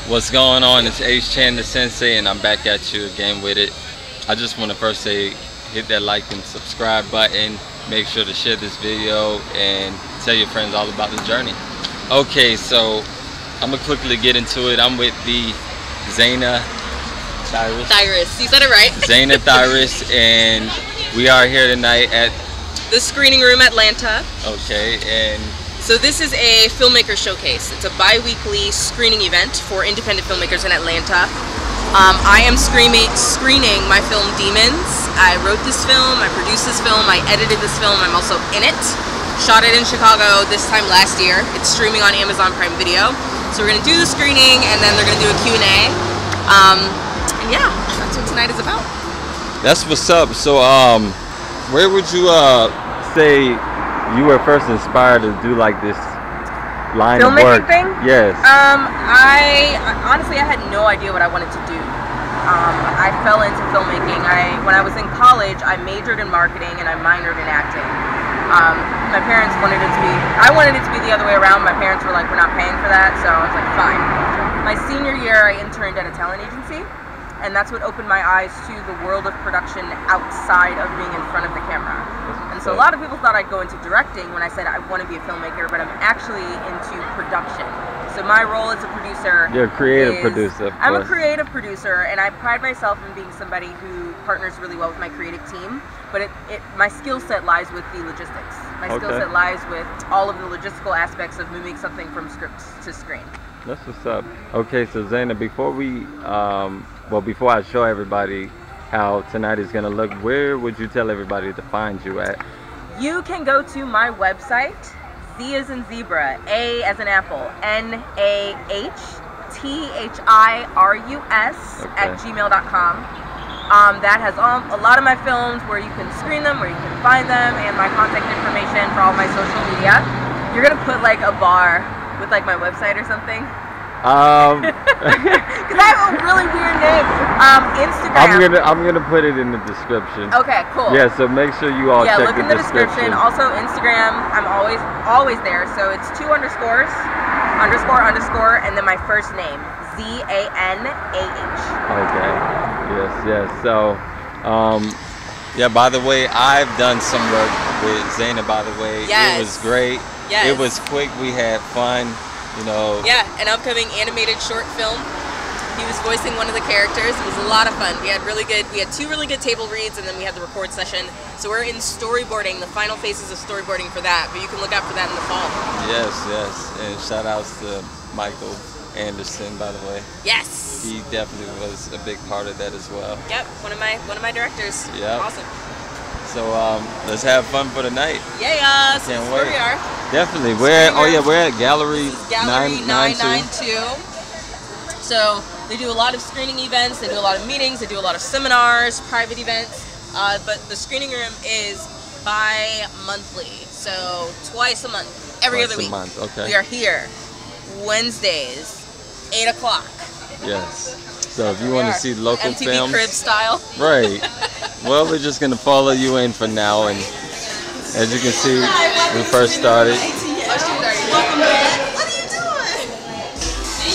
What's going on? It's H Chandler Sensei, and I'm back at you again with it. I just want to first say, hit that like and subscribe button. Make sure to share this video and tell your friends all about the journey. Okay, so I'm gonna quickly get into it. I'm with the Zanah Thirus. You said it right. Zanah Thirus, and we are here tonight at the Screening Room Atlanta. Okay, and so this is a filmmaker showcase. It's a bi-weekly screening event for independent filmmakers in Atlanta. I am screening my film Demons. I wrote this film, I produced this film, I edited this film, I'm also in it. Shot it in Chicago this time last year. It's streaming on Amazon Prime Video. So we're gonna do the screening and then they're gonna do a Q&A. And yeah, that's what tonight is about. That's what's up. So where would you say you were first inspired to do like this line of work? Thing? Yes. I honestly had no idea what I wanted to do. I fell into filmmaking. When I was in college, I majored in marketing and I minored in acting. My parents wanted it to be, I wanted it to be the other way around. My parents were like, we're not paying for that, so I was like, fine. My senior year, I interned at a talent agency, and that's what opened my eyes to the world of production outside of being in front of the camera. And so a lot of people thought I'd go into directing when I said I want to be a filmmaker, but I'm actually into production. So my role as a producer, you're a creative producer. I'm a creative producer, and I pride myself in being somebody who partners really well with my creative team. But my skill set lies with the logistics. My skill set lies with all of the logistical aspects of moving something from script to screen. That's what's up. Okay, so Zanah, before we, before I show everybody how tonight is gonna look, where would you tell everybody to find you at? You can go to my website, Z as in zebra, A as in apple, NAHTHIRUS @gmail.com. That has a lot of my films where you can screen them, where you can find them, and my contact information for all my social media. You're gonna put like a bar with like my website or something? Because I have a really weird name. Instagram. I'm gonna put it in the description. Okay, cool. Yeah, so make sure you all check look in the description. Also Instagram, I'm always there. So it's 2 underscores, __, and then my first name, ZANAH. Okay. Yes. So, yeah. By the way, I've done some work with Zanah. By the way, yes. It was great. Yes. It was quick. We had fun. You know. Yeah, an upcoming animated short film. He was voicing one of the characters. It was a lot of fun. We had 2 really good table reads, and then we had the record session. So we're in storyboarding, the final phases of storyboarding for that. But you can look out for that in the fall. Yes. And shout outs to Michael Anderson, by the way. Yes. He definitely was a big part of that as well. Yep, one of my directors. Yeah. Awesome. So let's have fun for the night. Yeah. So Can't this is wait. where we are. Definitely. We're at Gallery 992. So they do a lot of screening events. They do a lot of meetings. They do a lot of seminars, private events. But the screening room is bi-monthly, so twice a month, every other week. Okay. We are here Wednesdays, 8 o'clock. Yes. So if you want to see local MTV films, Crib style. Right. Well, we're just gonna follow you in for now, and as you can see, we first started. Welcome back. What are you doing?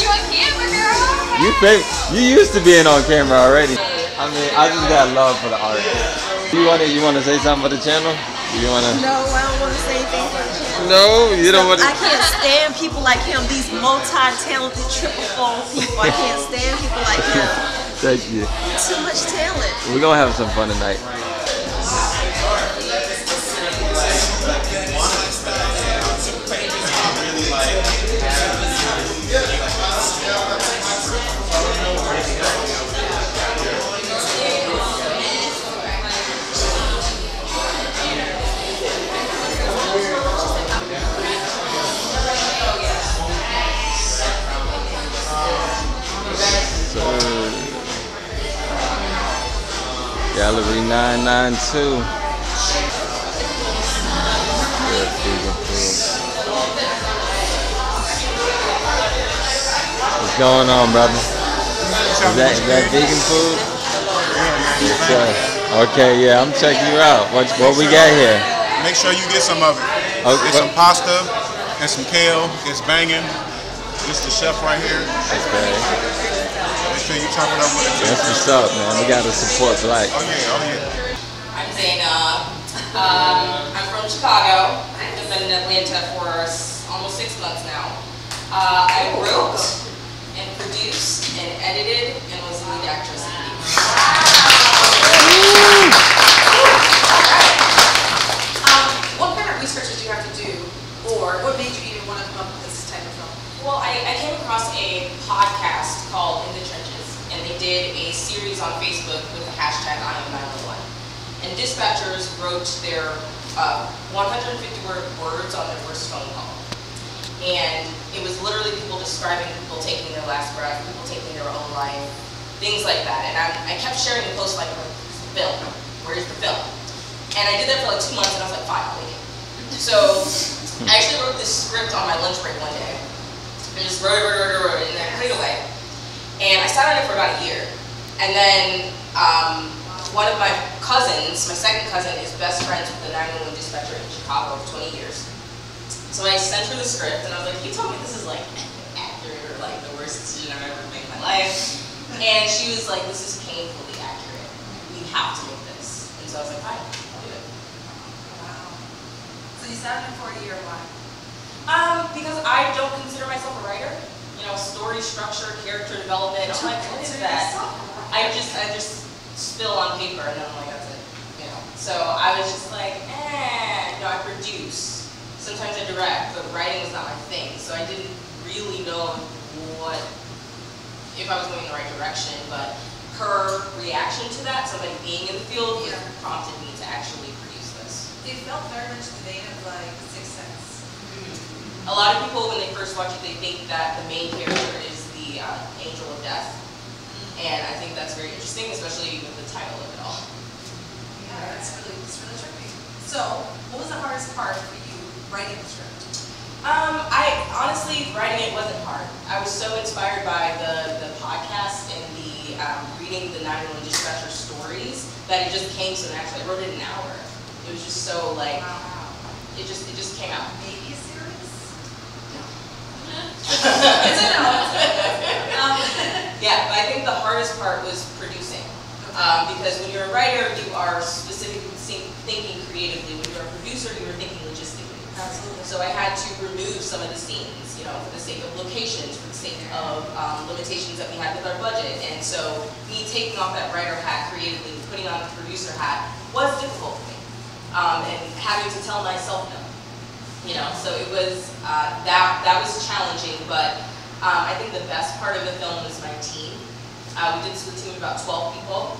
You on camera, girl? You used to being on camera already. I mean, I just got love for the art. You wanna say something for the channel? You wanna? No, I don't want to say anything for the channel. No, you don't want to. I can't stand people like him. These multi-talented triple fold people. I can't stand people like him. Thank you. Too much talent. We're gonna have some fun tonight. Gallery 992. Good vegan food. What's going on, brother? Is that vegan food? Yes, sir. Okay, yeah, I'm checking you out. What we got here? Make sure you get some of it. Okay. It's some pasta and some kale. It's banging. This is the chef right here. Okay. you chopping up with it too. That's what's up, man. We gotta support Black. Oh yeah, oh yeah. I'm Zanah. I'm from Chicago. I've been in Atlanta for almost 6 months now. I wrote and produced and edited and was the lead actress in the What kind of research did you have to do, or what made you even want to come up with this type of film? Well, I came across a podcast called In the Trenches, and they did a series on Facebook with the hashtag I am 911. And dispatchers wrote their 150-word words on their first phone call. And it was literally people describing people taking their last breath, people taking their own life, things like that. And I kept sharing the post like, film, where's the film? And I did that for like 2 months, and I was like, fine, I'll make it. So I actually wrote this script on my lunch break one day. I just wrote it, and then I put it away. And I sat on it for about a year. And then one of my cousins, my second cousin, is best friends with the 911 dispatcher in Chicago for 20 years. So I sent her the script, and I was like, can you tell me this is like accurate or like the worst decision I've ever made in my life? And she was like, this is painfully accurate. We have to make this. And so I was like, fine, I'll do it. Wow. So you sat in it for a year, why? Because I don't consider myself a writer. You know, story structure, character development. I'm like, what is that? I just spill on paper, and then I'm like, that's it. You know. So I was just like, you know, I produce. Sometimes I direct, but writing was not my thing. So I didn't really know if I was going in the right direction. But her reaction to that, somebody being in the field, prompted me to actually produce this. It felt very much the vein of like Sixth Sense. A lot of people, when they first watch it, they think that the main character is the angel of death. And I think that's very interesting, especially with the title of it all. Yeah, it's really tricky. So, what was the hardest part for you writing the script? Honestly, writing it wasn't hard. I was so inspired by the podcast and the reading the 911 dispatcher stories that it just came so naturally. I wrote it in an hour. It was just so like, it just came out. Maybe a series? It's a no. Yeah, but I think the hardest part was producing. Because when you're a writer, you are specifically thinking creatively. When you're a producer, you're thinking logistically. Absolutely. So I had to remove some of the scenes, you know, for the sake of locations, for the sake of limitations that we had with our budget. And so me taking off that writer hat creatively, putting on the producer hat, was difficult for me. And having to tell myself no. You know, so it was, that was challenging, but I think the best part of the film was my team. We did split team of about 12 people,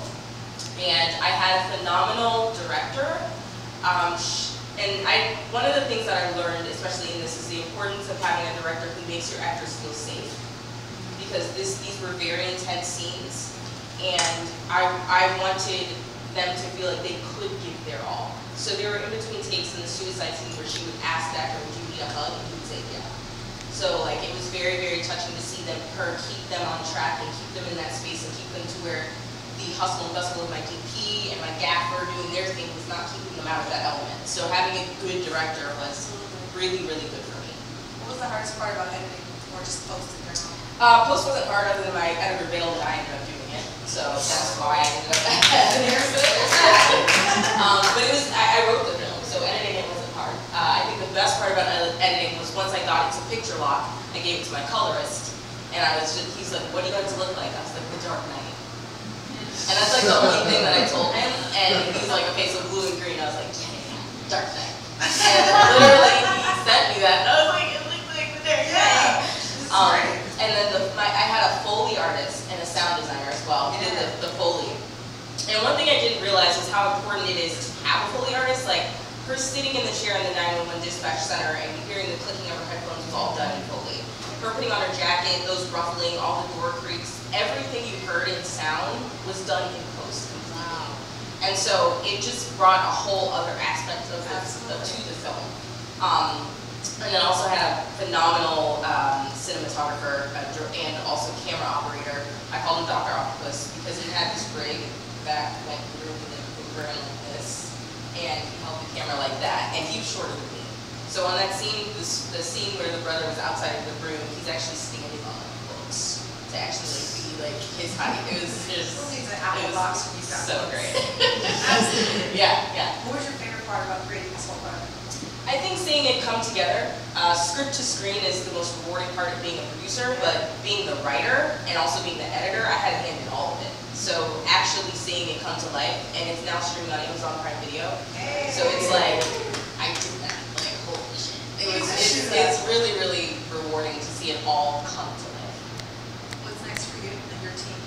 and I had a phenomenal director. One of the things that I learned, especially in this, is the importance of having a director who makes your actors feel safe. Because these were very intense scenes, and I wanted them to feel like they could give their all. So there were in-between takes in the suicide scene where she would ask the actor, would you need a hug? And he would say, yeah. So like it was very, very touching to see her keep them on track and keep them in that space and keep them to where the hustle and bustle of my DP and my gaffer doing their thing was not keeping them out of that element. So having a good director was really, really good for me. What was the hardest part about editing, or just posting your own? Post wasn't hard, other than my editor bailed and I ended up doing it. So that's why I ended up editing it. But it was, I wrote the film, so editing it wasn't hard. I think the best part about editing was once I got it to picture lock, I gave it to my colorist, and he's like, what do you want it to look like? I was like, The Dark Knight. And that's like the only thing that I told him, and he's like, okay, so blue and green. I was like, yeah, Dark Knight. And literally, he sent me that, and I was like, it looks like The Dark Knight. And then I had a Foley artist and a sound designer as well who did the Foley. And one thing I didn't realize was how important it is to have a Foley artist. Like, her sitting in the chair in the 911 dispatch center and hearing the clicking of her headphones was all done in Foley. Her putting on her jacket, those ruffling, all the door creaks, everything you heard in sound was done in post completely. Wow. And so it just brought a whole other aspect of to the film. And then also had a phenomenal cinematographer and also camera operator. I called him Dr. Octopus because he had this rig that went through the room like this, and he held the camera like that, and he was shorter than me. So on that scene, the scene where the brother was outside of the room, he's actually standing on books to actually be like his height. It was just Apple box when you got so great. Absolutely. Yeah. What was your favorite part about creating this whole project? I think seeing it come together, script to screen is the most rewarding part of being a producer, but being the writer and also being the editor, I had a hand in all of it. So actually seeing it come to life, and it's now streaming on Amazon Prime Video. Hey. So it's like, I did that, like, holy shit. It's really, really rewarding to see it all come to life. What's next for you and your team?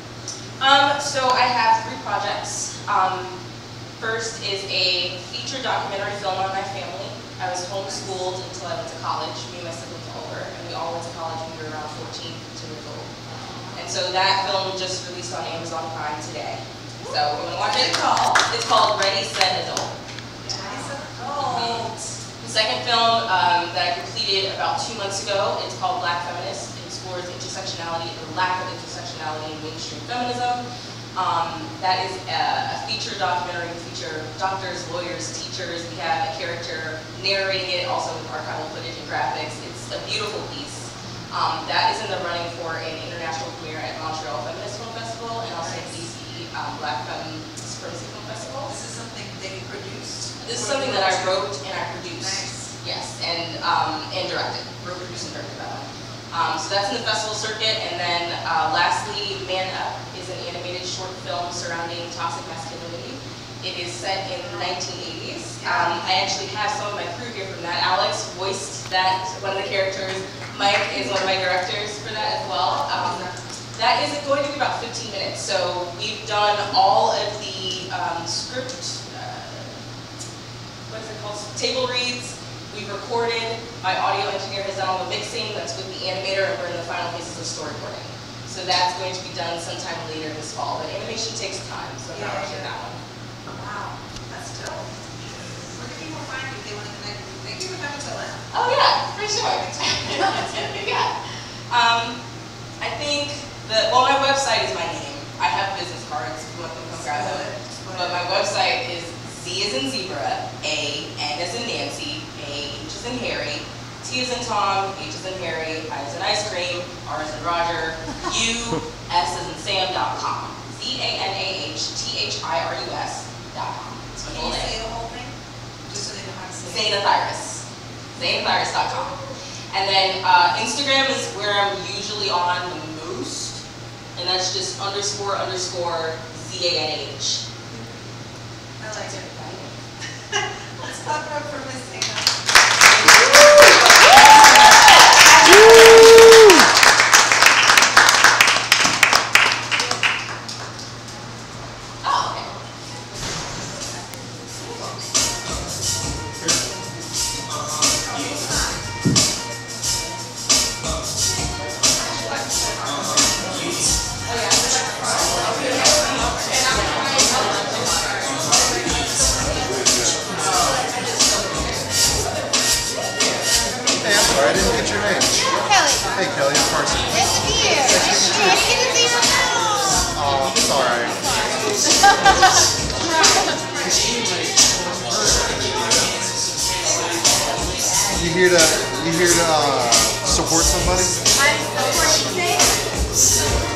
So I have 3 projects. First is a feature documentary film on my family. I was homeschooled until I went to college. Me and my siblings are older, and we all went to college when we were around 14 years old. And so that film just released on Amazon Prime today. So we're gonna watch it. It's called Ready, Set, Adult. The second film that I completed about 2 months ago, it's called Black Feminist. It explores intersectionality, the lack of intersectionality in mainstream feminism. That is a feature documentary. We feature doctors, lawyers, teachers. We have a character narrating it, also with archival footage and graphics. It's a beautiful piece. That is in the running for an international premiere at Montreal Feminist Film Festival and also DC Black Femme Supremacy Film Festival. This is something they produced? This is something that I wrote and I produced. Nice. Yes, and directed. Wrote, produced, and directed that one. So that's in the festival circuit. And then lastly, Man Up is an animated short film surrounding toxic masculinity. It is set in the 1980s. I actually have some of my crew here from that. Alex voiced that, one of the characters. Mike is one of my directors for that as well. That is going to be about 15 minutes. So we've done all of the script, what is it called? Table reads. We've recorded. My audio engineer has done all the mixing. That's with the animator, and we're in the final phases of storyboarding. So that's going to be done sometime later this fall. But animation takes time, so I'm not rushing that one. Wow, that's dope. Where can people find you if they want to connect with you? Thank you for coming to Atlanta. Oh yeah, for sure. Yeah. I think my website is my name. I have business cards if you want them to come grab them. But my website is Z as in zebra, A, N as in Nancy, A, H as in Harry, T as in Tom, H as in Harry, I as in ice cream, R as in Roger, U, S as in Sam.com. ZANAHTHIRUS.com. It's my Can full you say name. the whole thing? Just so they know how to say it. Zanah Thirus. ZanahThirus.com. And then Instagram is where I'm usually on the most, and that's just __ZANAH. I like it. Let's clap it up for Miss Zanah. I didn't get your name. Kelly. Hey Kelly, I'm Carson. Nice to meet you. Hey, I didn't see your name. Oh, it's alright. You here to support somebody? I'm supporting